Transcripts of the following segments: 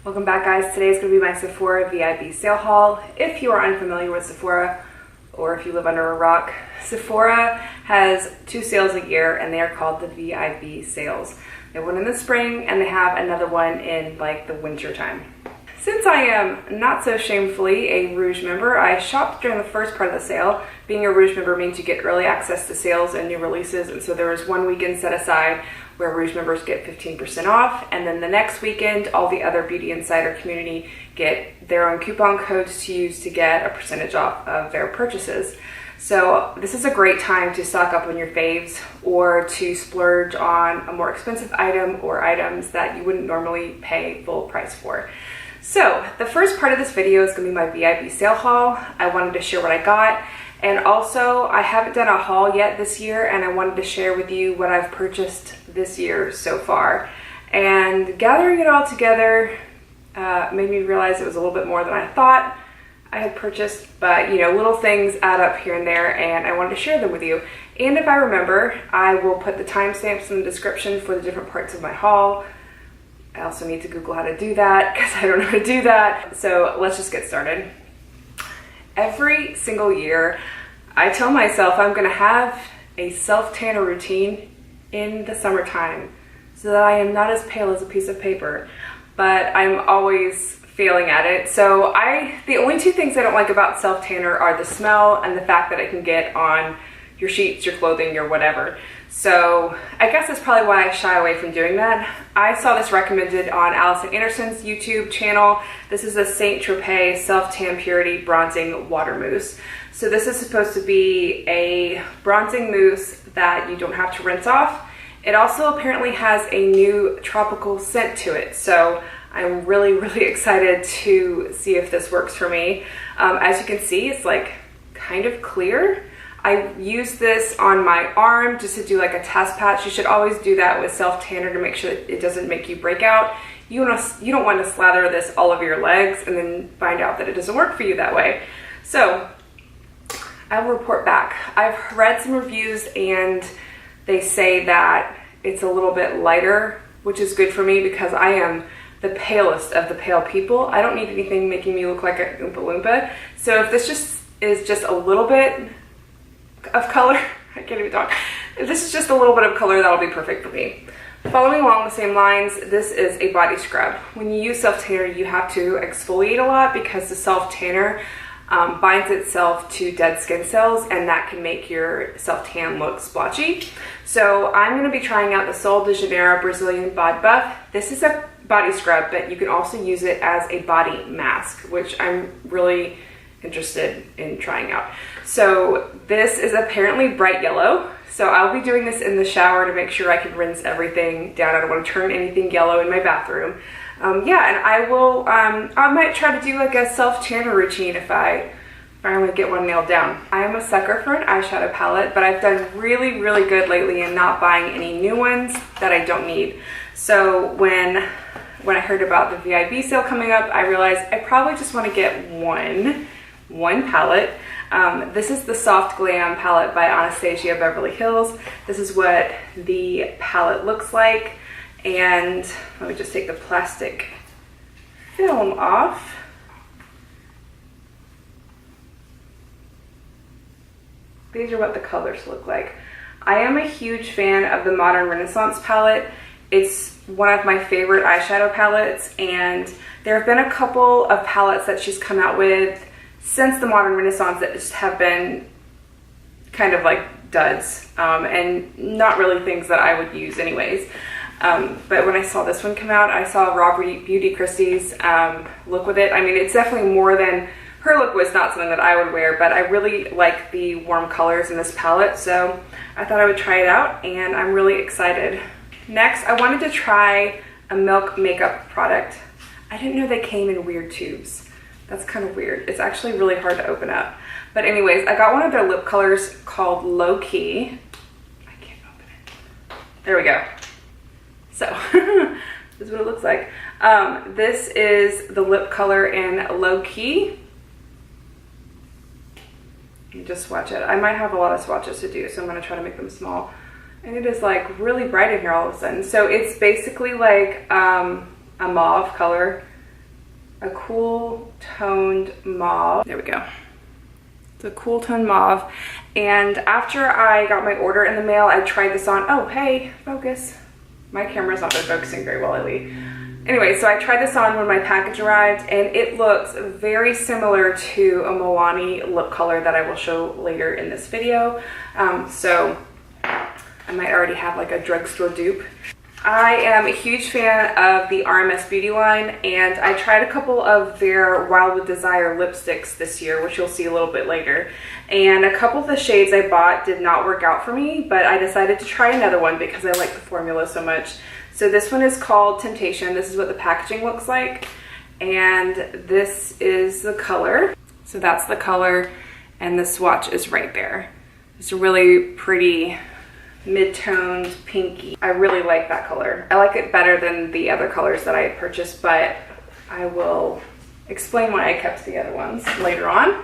Welcome back, guys. Today is going to be my Sephora VIB sale haul. If you are unfamiliar with Sephora, or if you live under a rock, Sephora has 2 sales a year and they are called the VIB sales. They have one in the spring and they have another one in like the winter time. Since I am not so shamefully a Rouge member, I shopped during the first part of the sale. Being a Rouge member means you get early access to sales and new releases, and so there was one weekend set aside where Rouge members get 15% off, and then the next weekend all the other Beauty Insider community get their own coupon codes to use to get a percentage off of their purchases. So this is a great time to stock up on your faves or to splurge on a more expensive item or items that you wouldn't normally pay full price for. So the first part of this video is going to be my VIB sale haul. I wanted to share what I got, and also I haven't done a haul yet this year, and I wanted to share with you what I've purchased this year so far. And gathering it all together made me realize it was a little bit more than I thought I had purchased, but you know, little things add up here and there, and I wanted to share them with you. And if I remember, I will put the timestamps in the description for the different parts of my haul. I also need to Google how to do that because I don't know how to do that. So let's just get started. Every single year, I tell myself I'm gonna have a self-tanner routine in the summertime so that I am not as pale as a piece of paper, but I'm always failing at it. So the only 2 things I don't like about self-tanner are the smell and the fact that it can get on your sheets, your clothing, your whatever. So I guess that's probably why I shy away from doing that. I saw this recommended on Allison Anderson's YouTube channel. This is a St. Tropez Self-Tan Purity Bronzing Water Mousse. So this is supposed to be a bronzing mousse that you don't have to rinse off. It also apparently has a new tropical scent to it. So I'm really excited to see if this works for me. As you can see, it's like kind of clear. I use this on my arm just to do like a test patch. You should always do that with self-tanner to make sure that it doesn't make you break out. You don't want to slather this all over your legs and then find out that it doesn't work for you that way. So I will report back. I've read some reviews and they say that it's a little bit lighter, which is good for me because I am the palest of the pale people. I don't need anything making me look like a Oompa Loompa. So if this is just a little bit of color, I can't even talk. If this is just a little bit of color, that'll be perfect for me. Following along the same lines, this is a body scrub. When you use self-tanner, you have to exfoliate a lot because the self-tanner binds itself to dead skin cells, and that can make your self-tan look splotchy. So I'm going to be trying out the Sol de Janeiro Brazilian Bod Buff. This is a body scrub, but you can also use it as a body mask, which I'm really interested in trying out. So this is apparently bright yellow. So I'll be doing this in the shower to make sure I can rinse everything down. I don't want to turn anything yellow in my bathroom. Yeah, and I might try to do like a self-tanner routine if I finally get one nailed down. I am a sucker for an eyeshadow palette, but I've done really good lately in not buying any new ones that I don't need. So when I heard about the VIB sale coming up, I realized I probably just want to get one palette. This is the Soft Glam palette by Anastasia Beverly Hills. This is what the palette looks like. And let me just take the plastic film off. These are what the colors look like. I am a huge fan of the Modern Renaissance palette. It's one of my favorite eyeshadow palettes, and there have been a couple of palettes that she's come out with since the Modern Renaissance that just have been kind of like duds and not really things that I would use anyways. But when I saw this one come out, I saw Raw Beauty Christie's look with it. I mean, it's definitely more than, her look was not something that I would wear, but I really like the warm colors in this palette, so I thought I would try it out, and I'm really excited. Next, I wanted to try a Milk makeup product. I didn't know they came in weird tubes. That's kind of weird. It's actually really hard to open up. But anyways, I got one of their lip colors called Low Key. I can't open it. There we go. So this is what it looks like. This is the lip color in Low Key. You just swatch it. I might have a lot of swatches to do, so I'm going to try to make them small. And it is like really bright in here all of a sudden. So it's basically like a mauve color. a cool toned mauve. There we go. It's a cool toned mauve. And after I got my order in the mail, I tried this on. Oh, hey, focus. My camera's not been focusing very well lately. Anyway, so I tried this on when my package arrived, and it looks very similar to a Milani lip color that I will show later in this video. So I might already have like a drugstore dupe. I am a huge fan of the RMS Beauty line, and I tried a couple of their Wild with Desire lipsticks this year, which you'll see a little bit later. And a couple of the shades I bought did not work out for me, but I decided to try another one because I like the formula so much. So this one is called Temptation. This is what the packaging looks like. And this is the color. So that's the color, and the swatch is right there. It's a really pretty mid-toned pinky. I really like that color. I like it better than the other colors that I had purchased, but I will explain why I kept the other ones later on.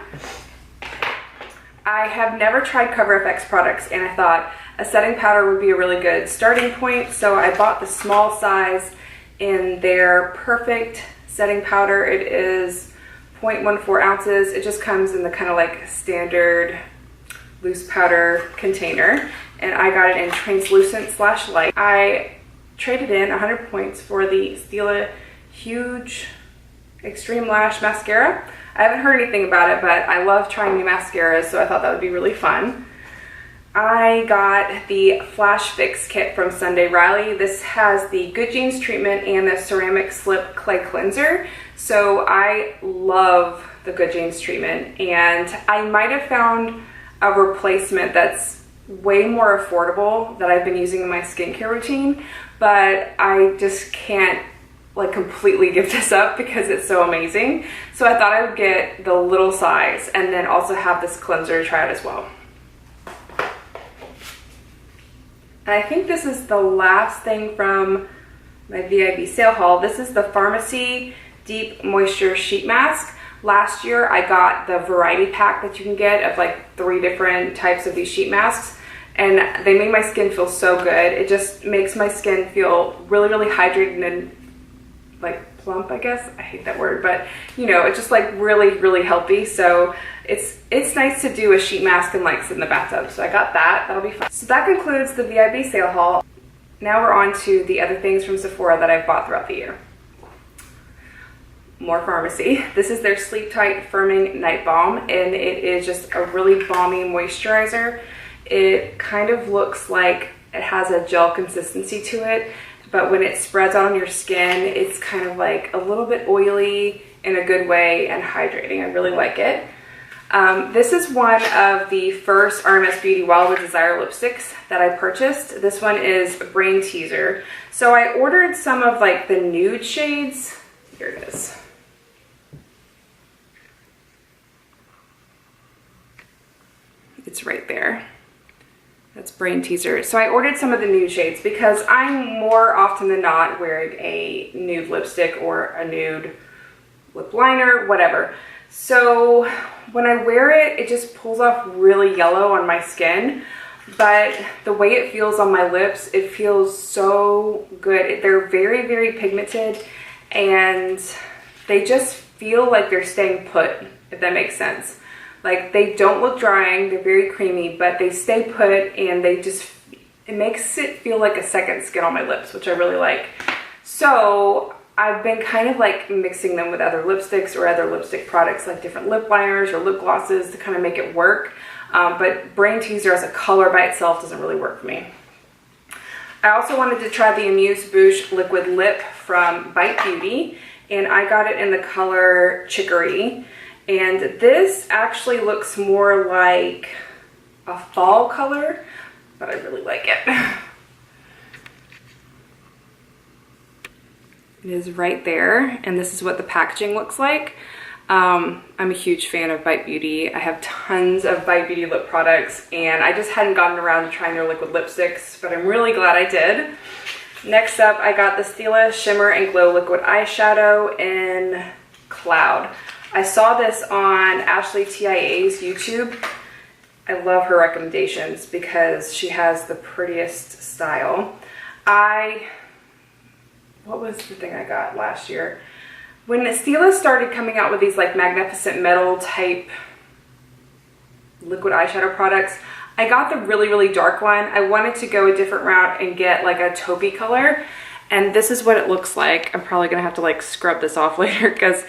I have never tried Cover FX products, and I thought a setting powder would be a really good starting point, so I bought the small size in their Perfect setting powder. It is 0.14 ounces. It just comes in the kind of like standard loose powder container, and I got it in translucent / light. I traded in 100 points for the Stila Huge Extreme Lash Mascara. I haven't heard anything about it, but I love trying new mascaras, so I thought that would be really fun. I got the Flash Fix kit from Sunday Riley. This has the Good Genes treatment and the ceramic slip clay cleanser. So I love the Good Genes treatment, and I might have found a replacement that's way more affordable that I've been using in my skincare routine, but I just can't like completely give this up because it's so amazing. So I thought I would get the little size and then also have this cleanser to try out as well. And I think this is the last thing from my VIB sale haul. This is the Pharmacy Deep Moisture Sheet Mask. Last year I got the variety pack that you can get of like 3 different types of these sheet masks, and they make my skin feel so good. It just makes my skin feel really, really hydrated and like plump, I guess. I hate that word, but you know, it's just like really, really healthy. So it's nice to do a sheet mask and like sit in the bathtub. So I got that. That'll be fun. So that concludes the VIB sale haul. Now we're on to the other things from Sephora that I've bought throughout the year. More Pharmacy. This is their Sleep Tight Firming Night Balm, and it is just a really balmy moisturizer. It kind of looks like it has a gel consistency to it, but when it spreads out on your skin, it's kind of like a little bit oily in a good way and hydrating. I really like it. This is one of the first RMS Beauty Wild with Desire lipsticks that I purchased. This one is Brain Teaser. So I ordered some of like the nude shades. Here it is. It's right there. That's Brain Teaser. So I ordered some of the nude shades because I'm more often than not wearing a nude lipstick or a nude lip liner, whatever. So when I wear it, it just pulls off really yellow on my skin. But the way it feels on my lips, it feels so good. They're very, very pigmented, and they just feel like they're staying put, if that makes sense. Like, they don't look drying, they're very creamy, but they stay put, and they just, it makes it feel like a second skin on my lips, which I really like. So I've been kind of like mixing them with other lipsticks or other lipstick products, like different lip liners or lip glosses to kind of make it work. But Brain Teaser as a color by itself doesn't really work for me. I also wanted to try the AMUSE BOUCHE Liquid Lip from Bite Beauty, and I got it in the color Chicory. And this actually looks more like a fall color, but I really like it. It is right there, and this is what the packaging looks like. I'm a huge fan of Bite Beauty. I have tons of Bite Beauty lip products, and I just hadn't gotten around to trying their liquid lipsticks, but I'm really glad I did. Next up, I got the STILA Shimmer and Glow Liquid Eyeshadow in Cloud. I saw this on Ashley TIA's YouTube. I love her recommendations because she has the prettiest style. What was the thing I got last year? When STILA started coming out with these like magnificent metal type liquid eyeshadow products, I got the really dark one. I wanted to go a different route and get like a taupey color, and this is what it looks like. I'm probably gonna have to like scrub this off later because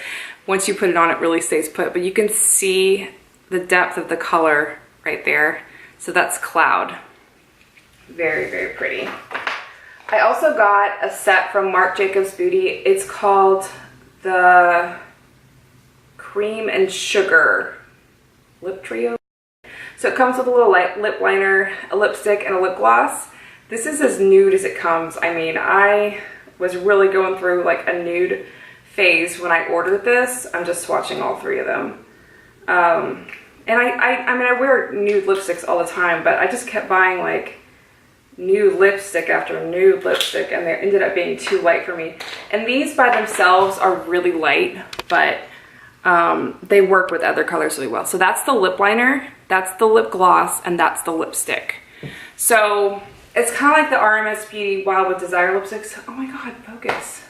once you put it on, it really stays put, but you can see the depth of the color right there. So that's Cloud. Very pretty. I also got a set from Marc Jacobs Beauty. It's called the Cream and Sugar Lip Trio. So it comes with a little lip liner, a lipstick, and a lip gloss. This is as nude as it comes. I mean, I was really going through like a nude phase when I ordered this. I'm just swatching all three of them. And I mean, I wear nude lipsticks all the time, but I just kept buying like nude lipstick after nude lipstick, and they ended up being too light for me. And these by themselves are really light, but they work with other colors really well. So that's the lip liner, that's the lip gloss, and that's the lipstick. So it's kind of like the RMS Beauty Wild with Desire lipsticks. Oh my god, focus.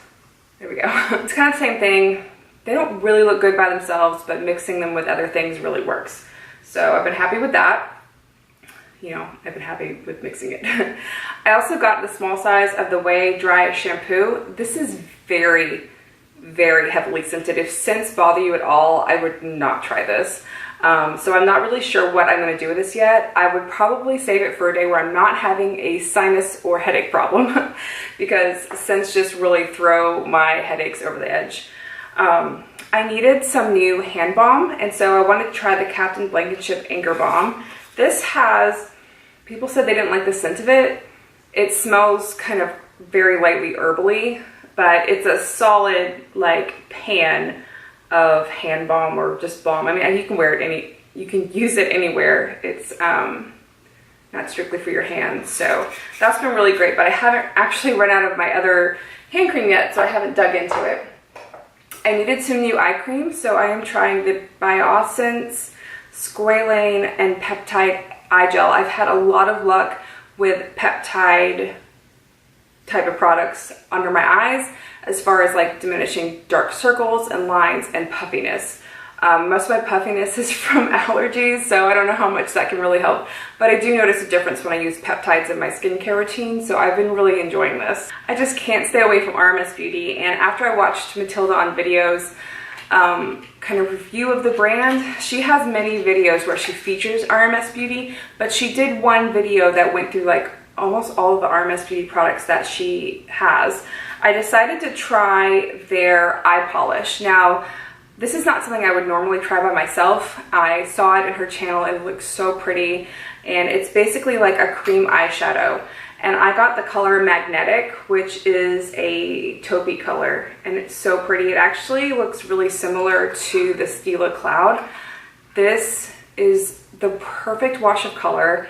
There we go. It's kind of the same thing. They don't really look good by themselves, but mixing them with other things really works. So I've been happy with that. You know, I've been happy with mixing it. I also got the small size of the Way Dry Shampoo. This is very heavily scented. If scents bother you at all, I would not try this. So I'm not really sure what I'm going to do with this yet. I would probably save it for a day where I'm not having a sinus or headache problem because scents just really throw my headaches over the edge. I needed some new hand balm, and so I wanted to try the Captain Blankenship Anger Balm. This has, people said they didn't like the scent of it. It smells kind of very lightly herbally, but it's a solid like pan of hand balm or just balm. I mean, you can wear it you can use it anywhere. It's not strictly for your hands, so that's been really great, but I haven't actually run out of my other hand cream yet, so I haven't dug into it. I needed some new eye cream, so I am trying the BIOSSANCE, SQUALANE, and Peptide eye gel. I've had a lot of luck with peptide type of products under my eyes as far as like diminishing dark circles and lines and puffiness. Most of my puffiness is from allergies, so I don't know how much that can really help, but I do notice a difference when I use peptides in my skincare routine, so I've been really enjoying this. I just can't stay away from RMS Beauty, and after I watched Matilda on videos, kind of review of the brand, she has many videos where she features RMS Beauty, but she did one video that went through like almost all of the RMS Beauty products that she has. I decided to try their eye polish. Now, this is not something I would normally try by myself. I saw it in her channel and it looks so pretty, and it's basically like a cream eyeshadow. And I got the color Magnetic, which is a taupey color, and it's so pretty. It actually looks really similar to the Stila Cloud. This is the perfect wash of color.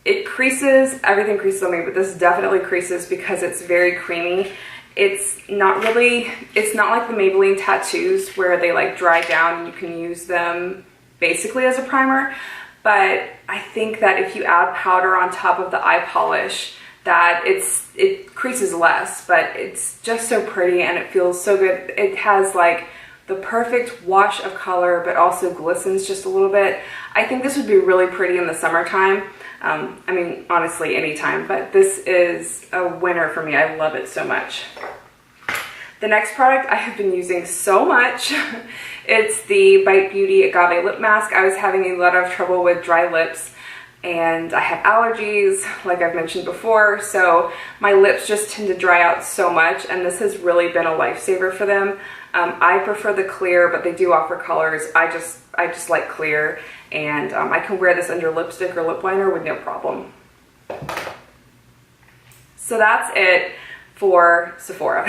It creases, everything creases on me, but this definitely creases because it's very creamy. It's not like the Maybelline tattoos where they like dry down and you can use them basically as a primer. But I think that if you add powder on top of the eye polish, that it creases less, but it's just so pretty and it feels so good. It has like the perfect wash of color, but also glistens just a little bit. I think this would be really pretty in the summertime. I mean, honestly, anytime, but this is a winner for me. I love it so much. The next product I have been using so much, it's the Bite Beauty Agave Lip Mask. I was having a lot of trouble with dry lips, and I have allergies, like I've mentioned before, so my lips just tend to dry out so much, and this has really been a lifesaver for them. I prefer the clear, but they do offer colors. I just like clear, and I can wear this under lipstick or lip liner with no problem. So that's it for Sephora.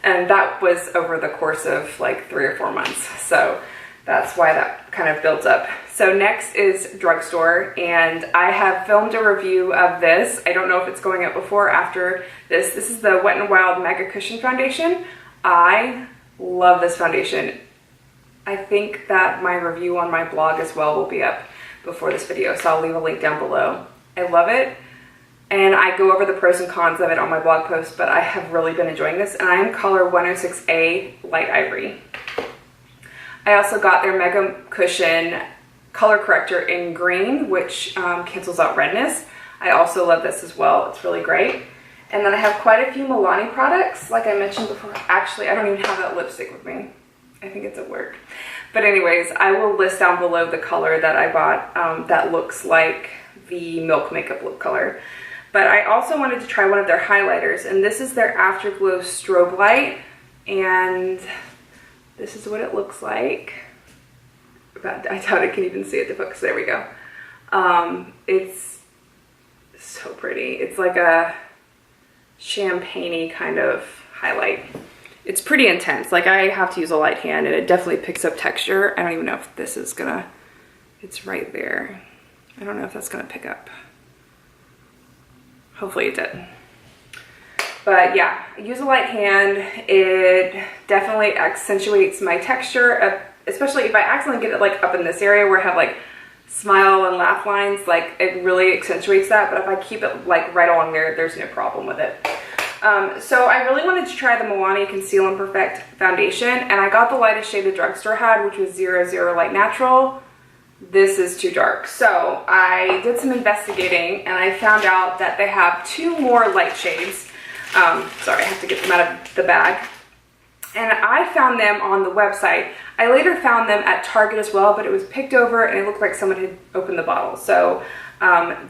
And that was over the course of like 3 or 4 months. So that's why that kind of built up. So next is drugstore, and I have filmed a review of this. I don't know if it's going up before or after this. This is the Wet n Wild Mega Cushion Foundation. I love this foundation. I think that my review on my blog as well will be up before this video, so I'll leave a link down below. I love it. and I go over the pros and cons of it on my blog post, but I have really been enjoying this, and I am color 106A Light Ivory. I also got their MEGACUSHION color corrector in green, which cancels out redness. I also love this as well. It's really great. And then I have quite a few Milani products, like I mentioned before. Actually, I don't even have that lipstick with me. I think it's at work. But anyways, I will list down below the color that I bought that looks like the Milk Makeup lip color. But I also wanted to try one of their highlighters, and this is their Afterglow Strobe Light, and this is what it looks like. I doubt I can even see it to focus. There we go. It's so pretty. It's like a champagne-y kind of highlight. It's pretty intense. Like, I have to use a light hand, and it definitely picks up texture. I don't even know if this is gonna, it's right there. I don't know if that's gonna pick up. Hopefully it did. But yeah, use a light hand. It definitely accentuates my texture, especially if I accidentally get it like up in this area where I have like smile and laugh lines, like it really accentuates that. But if I keep it like right along there, there's no problem with it. So I really wanted to try the Milani Conceal and Perfect foundation, and I got the lightest shade the drugstore had, which was 00 Light Natural. This is too dark. So I did some investigating, and I found out that they have 2 more light shades. Sorry, I have to get them out of the bag. And I found them on the website. I later found them at Target as well, but it was picked over and it looked like someone had opened the bottle. So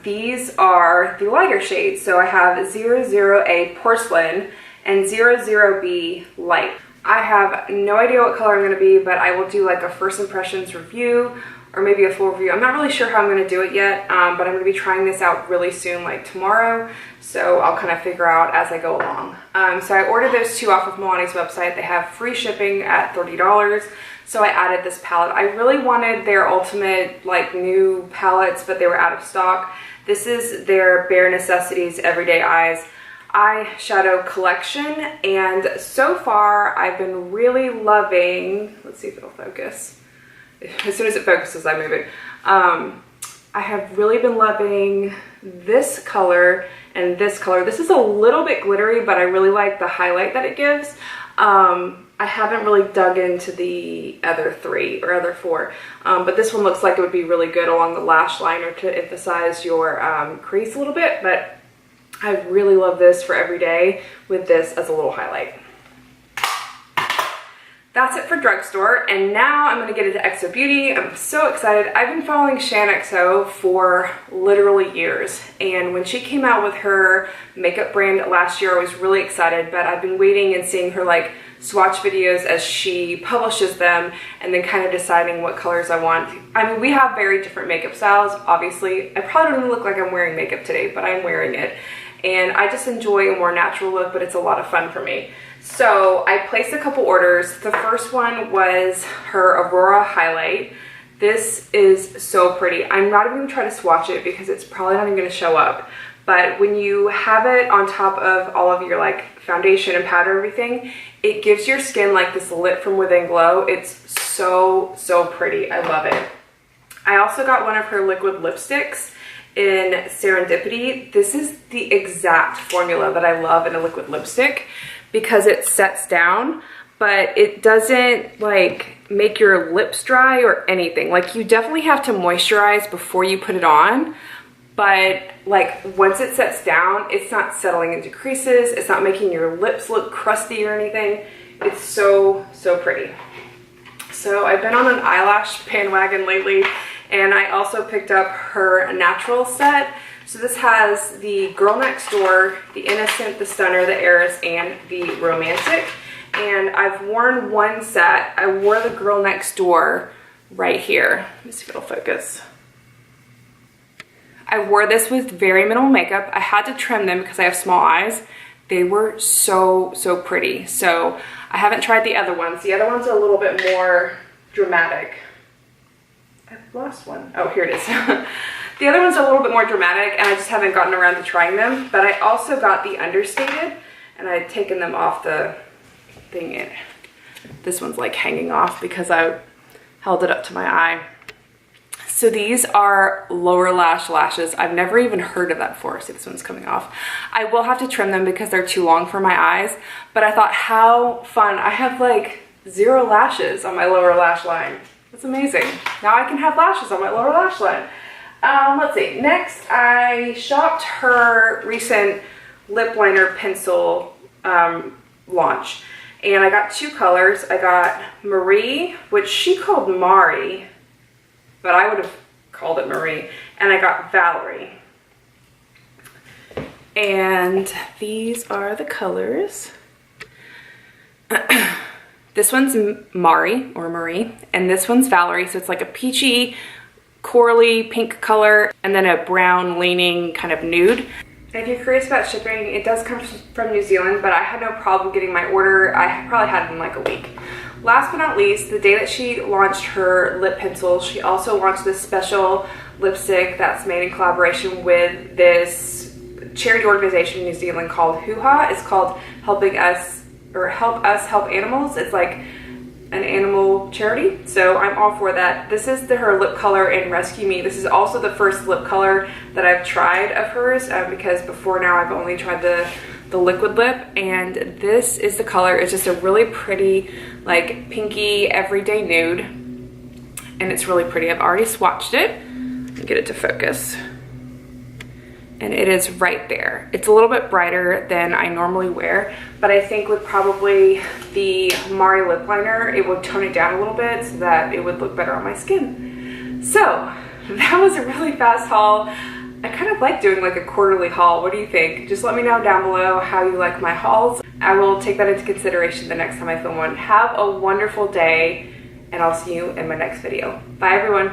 these are the lighter shades. So I have 00A Porcelain and 00B Light. I have no idea what color I'm going to be, but I will do like a first impressions review or maybe a full review. I'm not really sure how I'm going to do it yet, but I'm going to be trying this out really soon, like tomorrow. So I'll kind of figure out as I go along. So I ordered those 2 off of Milani's website. They have free shipping at $30. So I added this palette. I really wanted their ultimate like new palettes, but they were out of stock. This is their Bare Necessities Everyday Eyes eyeshadow collection. And so far I've been really loving, let's see if it'll focus. As soon as it focuses, I move it. I have really been loving this color and this color. This is a little bit glittery, but I really like the highlight that it gives. I haven't really dug into the other 3 or other 4, but this one looks like it would be really good along the lash line or to emphasize your crease a little bit. But I really love this for every day with this as a little highlight. That's it for drugstore, and now I'm going to get into XO Beauty. I'm so excited. I've been following Shan XO for literally years, and when she came out with her makeup brand last year, I was really excited, but I've been waiting and seeing her like swatch videos as she publishes them and then kind of deciding what colors I want. I mean, we have very different makeup styles, obviously. I probably don't even look like I'm wearing makeup today, but I'm wearing it, and I just enjoy a more natural look, but it's a lot of fun for me. So I placed a couple orders. The first one was her Aurora highlight. This is so pretty. I'm not even gonna try to swatch it because it's probably not even gonna show up. But when you have it on top of all of your like foundation and powder, everything, it gives your skin like this lit from within glow. It's so, so pretty. I love it. I also got one of her liquid lipsticks in Serendipity. This is the exact formula that I love in a liquid lipstick, because it sets down, but it doesn't like make your lips dry or anything. Like, you definitely have to moisturize before you put it on, but like once it sets down, it's not settling into creases. It's not making your lips look crusty or anything. It's so, so pretty. So I've been on an eyelash bandwagon lately, and I also picked up her natural set. So this has the Girl Next Door, the Innocent, the Stunner, the Heiress, and the Romantic. And I've worn one set. I wore the Girl Next Door right here. Let me see if it'll focus. I wore this with very minimal makeup. I had to trim them because I have small eyes. They were so, so pretty. So I haven't tried the other ones. The other ones are a little bit more dramatic. I've lost one. Oh, here it is. The other ones are a little bit more dramatic, and I just haven't gotten around to trying them. But I also got the Understated, and I had taken them off the thing. This one's like hanging off because I held it up to my eye. So these are lower lash lashes. I've never even heard of that before. See, this one's coming off. I will have to trim them because they're too long for my eyes, but I thought how fun. I have like 0 lashes on my lower lash line. That's amazing. Now I can have lashes on my lower lash line. Let's see. Next, I shopped her recent lip liner pencil launch, and I got 2 colors. I got Marie, which she called Mari, but I would have called it Marie, and I got Valerie. And these are the colors. This one's Mari or Marie, and this one's Valerie. So it's like a peachy, corally pink color, and then a brown leaning kind of nude. And if you're curious about shipping, it does come from New Zealand, but I had no problem getting my order. I probably had it in like a week. Last but not least, the day that she launched her lip pencil, she also launched this special lipstick that's made in collaboration with this charity organization in New Zealand called Hoo-Ha. It's called Help Us Help Animals. It's like an animal charity, so I'm all for that. This is her lip color in Rescue Me. This is also the first lip color that I've tried of hers because before now I've only tried the liquid lip, and this is the color. It's just a really pretty, like pinky everyday nude, and it's really pretty. I've already swatched it. Let me get it to focus. And it is right there. It's a little bit brighter than I normally wear, but I think with probably the Mari lip liner, it would tone it down a little bit so that it would look better on my skin. So that was a really fast haul. I kind of like doing like a quarterly haul. What do you think? Just let me know down below how you like my hauls. I will take that into consideration the next time I film one. Have a wonderful day, and I'll see you in my next video. Bye everyone.